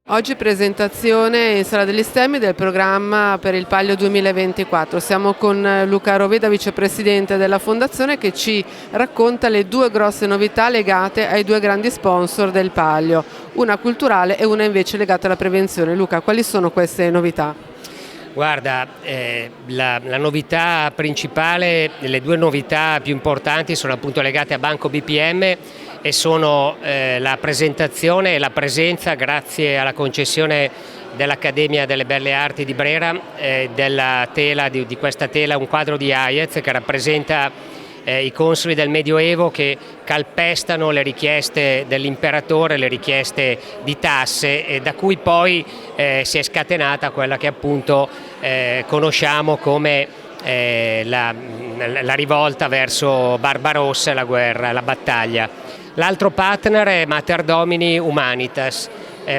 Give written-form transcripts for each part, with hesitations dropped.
Oggi presentazione in Sala degli Stemmi del programma per il Palio 2024. Siamo con Luca Roveda, vicepresidente della Fondazione, che ci racconta le due grosse novità legate ai due grandi sponsor del Palio, una culturale e una invece legata alla prevenzione. Luca, quali sono queste novità? Guarda, la novità principale, le due novità più importanti sono appunto legate a Banco BPM e sono la presentazione e la presenza, grazie alla concessione dell'Accademia delle Belle Arti di Brera, della tela, di questa tela, un quadro di Hayez che rappresenta i consoli del Medioevo che calpestano le richieste dell'imperatore, le richieste di tasse, e da cui poi si è scatenata quella che appunto conosciamo come la rivolta verso Barbarossa e la guerra, la battaglia. L'altro partner è Mater Domini Humanitas.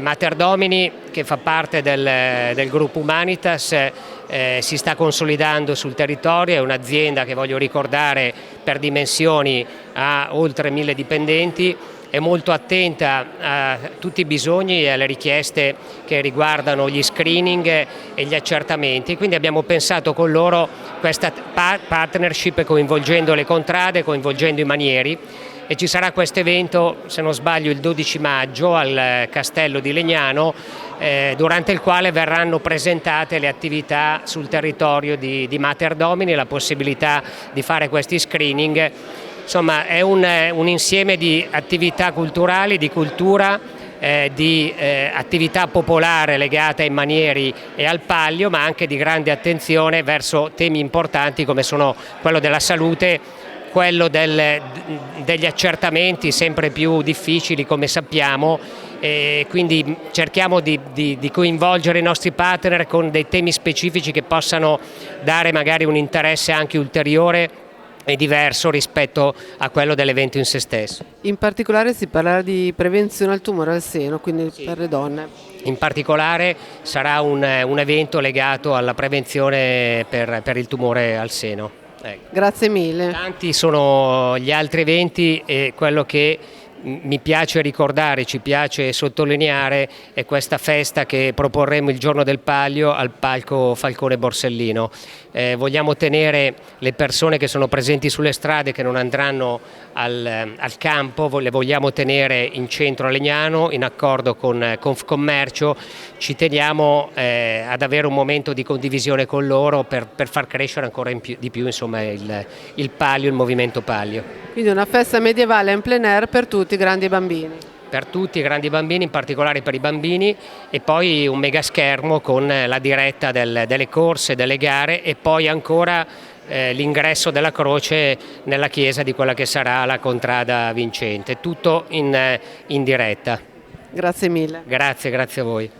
Mater Domini, che fa parte del gruppo Humanitas, si sta consolidando sul territorio, è un'azienda che, voglio ricordare, per dimensioni ha oltre 1000 dipendenti, è molto attenta a tutti i bisogni e alle richieste che riguardano gli screening e gli accertamenti, quindi abbiamo pensato con loro questa partnership coinvolgendo le contrade, coinvolgendo i manieri, e ci sarà questo evento, se non sbaglio, il 12 maggio al Castello di Legnano, durante il quale verranno presentate le attività sul territorio di Mater Domini, la possibilità di fare questi screening. Insomma, è un insieme di attività culturali, di cultura, di attività popolare legate ai manieri e al Palio, ma anche di grande attenzione verso temi importanti come sono quello della salute, quello degli accertamenti sempre più difficili, come sappiamo, e quindi cerchiamo di coinvolgere i nostri partner con dei temi specifici che possano dare magari un interesse anche ulteriore e diverso rispetto a quello dell'evento in se stesso. In particolare si parlerà di prevenzione al tumore al seno, quindi sì, per le donne. In particolare sarà un evento legato alla prevenzione per il tumore al seno. Grazie mille. Tanti sono gli altri eventi, e quello che mi piace ricordare, ci piace sottolineare, è questa festa che proporremo il giorno del Palio al Palco Falcone Borsellino. Vogliamo tenere le persone che sono presenti sulle strade, che non andranno al campo, le vogliamo tenere in centro a Legnano, in accordo con Confcommercio. Ci teniamo ad avere un momento di condivisione con loro per far crescere ancora di più, insomma, il Palio, il movimento Palio. Quindi una festa medievale in plein air per tutti i grandi bambini. Per tutti i grandi bambini, in particolare per i bambini, e poi un mega schermo con la diretta delle corse, delle gare, e poi ancora l'ingresso della croce nella chiesa di quella che sarà la contrada vincente. Tutto in diretta. Grazie mille. Grazie a voi.